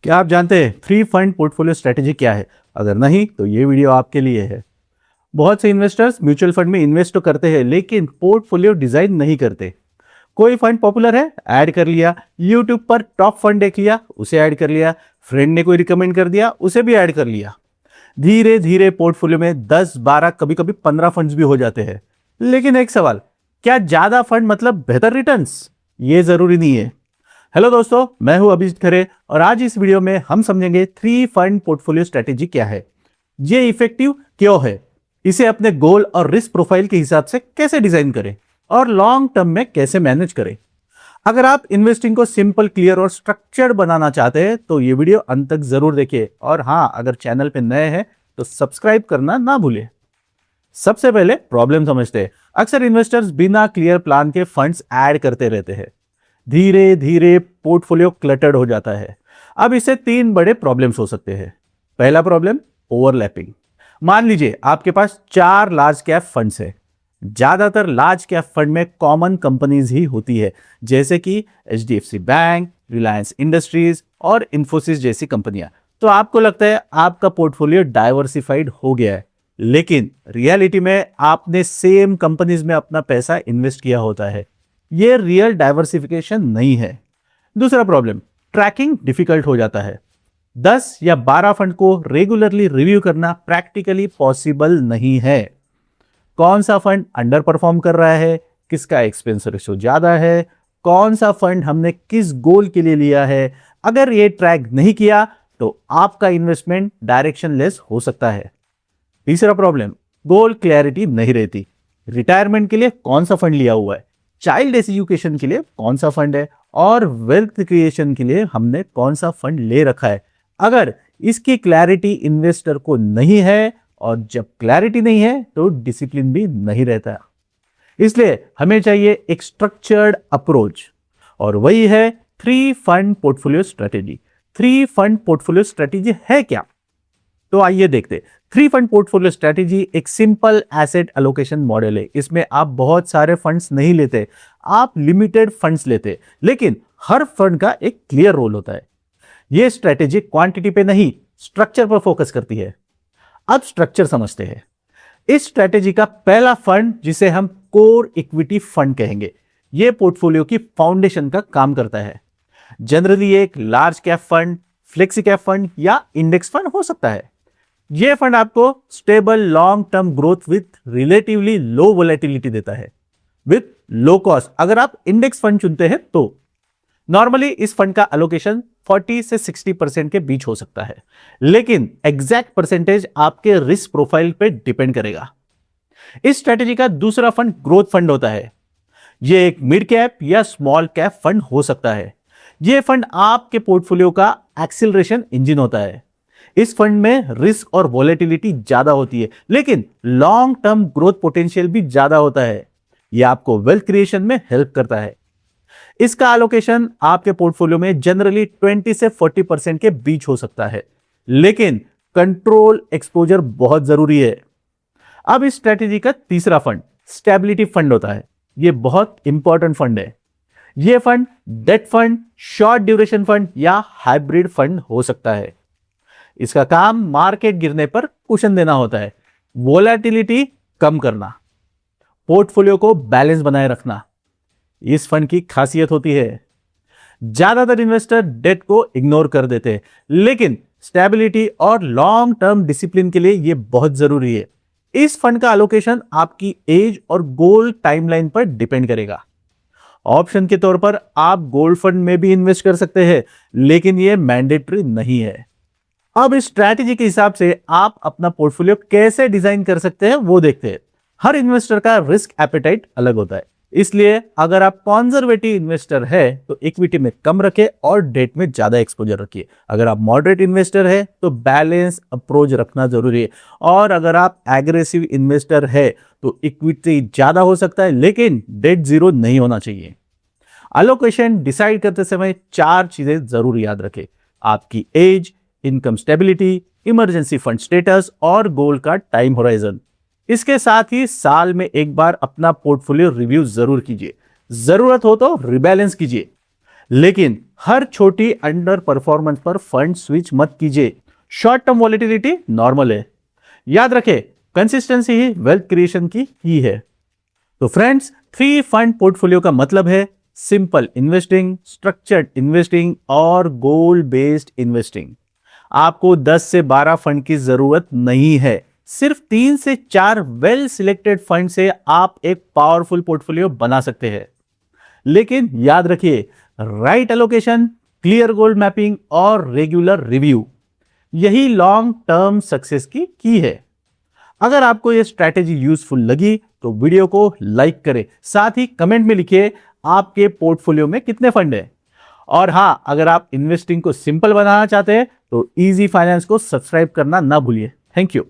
क्या आप जानते हैं फ्री फंड पोर्टफोलियो स्ट्रेटेजी क्या है? अगर नहीं तो ये वीडियो आपके लिए है। बहुत से इन्वेस्टर्स म्यूचुअल फंड में इन्वेस्ट तो करते हैं लेकिन पोर्टफोलियो डिजाइन नहीं करते। कोई फंड पॉपुलर है, ऐड कर लिया। यूट्यूब पर टॉप फंड देख लिया, उसे ऐड कर लिया। फ्रेंड ने कोई रिकमेंड कर दिया, उसे भी ऐड कर लिया। धीरे धीरे पोर्टफोलियो में 10 12 कभी कभी 15 फंड्स भी हो जाते हैं। लेकिन एक सवाल, क्या ज्यादा फंड मतलब बेहतर रिटर्न्स? ये जरूरी नहीं है। हेलो दोस्तों, मैं हूं अभिजीत खरे और आज इस वीडियो में हम समझेंगे थ्री फंड पोर्टफोलियो स्ट्रेटेजी क्या है, ये इफेक्टिव क्यों है, इसे अपने गोल और रिस्क प्रोफाइल के हिसाब से कैसे डिजाइन करें और लॉन्ग टर्म में कैसे मैनेज करें। अगर आप इन्वेस्टिंग को सिंपल, क्लियर और स्ट्रक्चर्ड बनाना चाहते हैं तो ये वीडियो अंत तक जरूर देखिए। और हाँ, अगर चैनल पे नए हैं तो सब्सक्राइब करना ना भूलें। सबसे पहले प्रॉब्लम समझते हैं। अक्सर इन्वेस्टर्स बिना क्लियर प्लान के फंड्स ऐड करते रहते हैं। धीरे धीरे पोर्टफोलियो क्लटर्ड हो जाता है। अब इससे तीन बड़े प्रॉब्लम्स हो सकते हैं। पहला प्रॉब्लम, ओवरलैपिंग। मान लीजिए आपके पास 4 लार्ज कैप फंड्स है। ज्यादातर लार्ज कैप फंड में कॉमन कंपनीज ही होती है, जैसे कि एचडीएफसी बैंक, रिलायंस इंडस्ट्रीज और इन्फोसिस जैसी कंपनियां। तो आपको लगता है आपका पोर्टफोलियो डाइवर्सिफाइड हो गया है, लेकिन रियलिटी में आपने सेम कंपनीज में अपना पैसा इन्वेस्ट किया होता है। यह रियल डाइवर्सिफिकेशन नहीं है। दूसरा प्रॉब्लम, ट्रैकिंग डिफिकल्ट हो जाता है। 10 या 12 फंड को रेगुलरली रिव्यू करना प्रैक्टिकली पॉसिबल नहीं है। कौन सा फंड अंडर परफॉर्म कर रहा है, किसका एक्सपेंस रेशो ज्यादा है, कौन सा फंड हमने किस गोल के लिए लिया है, अगर ये ट्रैक नहीं किया तो आपका इन्वेस्टमेंट डायरेक्शनलेस हो सकता है। तीसरा प्रॉब्लम, गोल क्लैरिटी नहीं रहती। रिटायरमेंट के लिए कौन सा फंड लिया हुआ है, चाइल्ड एजुकेशन के लिए कौन सा फंड है और वेल्थ क्रिएशन के लिए हमने कौन सा फंड ले रखा है। अगर इसकी क्लैरिटी इन्वेस्टर को नहीं है, और जब क्लैरिटी नहीं है तो डिसिप्लिन भी नहीं रहता। इसलिए हमें चाहिए एक स्ट्रक्चर्ड अप्रोच, और वही है three fund portfolio strategy. Three fund portfolio strategy है क्या? तो आइए देखते। थ्री फंड पोर्टफोलियो स्ट्रेटेजी एक सिंपल एसेट एलोकेशन मॉडल है। इसमें आप बहुत सारे फंड्स नहीं लेते, आप लिमिटेड फंड्स लेते, लेकिन हर फंड का एक क्लियर रोल होता है। यह स्ट्रेटेजी क्वांटिटी पे नहीं, स्ट्रक्चर पर फोकस करती है। अब स्ट्रक्चर समझते हैं। इस स्ट्रेटेजी का पहला फंड, जिसे हम कोर इक्विटी फंड कहेंगे, यह पोर्टफोलियो की फाउंडेशन का काम करता है। जनरली एक large cap fund, flexi cap fund या इंडेक्स फंड हो सकता है। यह फंड आपको stable long term growth with relatively low volatility देता है, विथ लो कॉस्ट। अगर आप इंडेक्स फंड चुनते हैं तो नॉर्मली इस फंड का अलोकेशन 40 से 60% के बीच हो सकता है, लेकिन एग्जैक्ट परसेंटेज आपके रिस्क प्रोफाइल पे डिपेंड करेगा। इस स्ट्रेटेजी का दूसरा फंड ग्रोथ फंड होता है। यह एक मिड कैप या स्मॉल कैप फंड हो सकता है। यह फंड आपके पोर्टफोलियो का एक्सीलरेशन इंजन होता है। इस फंड में रिस्क और वोलेटिलिटी ज्यादा होती है, लेकिन लॉन्ग टर्म ग्रोथ पोटेंशियल भी ज्यादा होता है। यह आपको वेल्थ क्रिएशन में हेल्प करता है। इसका एलोकेशन आपके पोर्टफोलियो में जनरली 20 से 40% के बीच हो सकता है, लेकिन कंट्रोल एक्सपोजर बहुत जरूरी है। अब इस स्ट्रेटेजी का तीसरा फंड स्टेबिलिटी फंड होता है। यह बहुत इंपॉर्टेंट फंड है। यह fund debt fund, short duration fund या हाइब्रिड फंड हो सकता है। इसका काम मार्केट गिरने पर कुशन देना होता है, वोलेटिलिटी कम करना, पोर्टफोलियो को बैलेंस बनाए रखना। इस फंड की खासियत होती है। ज्यादातर इन्वेस्टर डेट को इग्नोर कर देते हैं, लेकिन स्टेबिलिटी और लॉन्ग टर्म डिसिप्लिन के लिए यह बहुत जरूरी है। इस फंड का एलोकेशन आपकी एज और गोल टाइमलाइन पर डिपेंड करेगा। ऑप्शन के तौर पर आप गोल्ड फंड में भी इन्वेस्ट कर सकते हैं, लेकिन यह मैंडेटरी नहीं है। अब इस स्ट्रैटेजी के हिसाब से आप अपना पोर्टफोलियो कैसे डिजाइन कर सकते हैं वो देखते हैं। हर इन्वेस्टर का रिस्क एपेटाइट अलग होता है, इसलिए अगर आप कंजर्वेटिव इन्वेस्टर है तो इक्विटी में कम रखें और डेट में ज्यादा एक्सपोजर रखिए। अगर आप मॉडरेट इन्वेस्टर है तो बैलेंस अप्रोच रखना जरूरी है, और अगर आप एग्रेसिव इन्वेस्टर है तो इक्विटी ज्यादा हो सकता है, लेकिन डेट जीरो नहीं होना चाहिए। अलोकेशन डिसाइड करते समय 4 चीजें जरूर याद रखें: आपकी age, income stability, emergency fund status और गोल का टाइम होराइजन। इसके साथ ही साल में एक बार अपना पोर्टफोलियो रिव्यू जरूर कीजिए। जरूरत हो तो रिबैलेंस कीजिए। लेकिन हर छोटी अंडर परफॉर्मेंस पर फंड स्विच मत कीजिए। शॉर्ट टर्म वॉलेटिलिटी नॉर्मल है। याद रखें, कंसिस्टेंसी ही वेल्थ क्रिएशन की है। तो फ्रेंड्स, 3 फंड पोर्टफोलियो का मतलब है सिंपल इन्वेस्टिंग, स्ट्रक्चर्ड इन्वेस्टिंग और गोल बेस्ड इन्वेस्टिंग। आपको 10 से 12 फंड की जरूरत नहीं है। सिर्फ 3 से 4 वेल सिलेक्टेड फंड से आप एक पावरफुल पोर्टफोलियो बना सकते हैं। लेकिन याद रखिए, right allocation, clear goal mapping और रेगुलर रिव्यू, यही लॉन्ग टर्म सक्सेस की है। अगर आपको यह स्ट्रैटेजी यूजफुल लगी तो वीडियो को लाइक करें, साथ ही कमेंट में लिखिए आपके पोर्टफोलियो में कितने फंड हैं। और हां, अगर आप इन्वेस्टिंग को सिंपल बनाना चाहते हैं तो इजी फाइनेंस को सब्सक्राइब करना ना भूलिए। Thank you.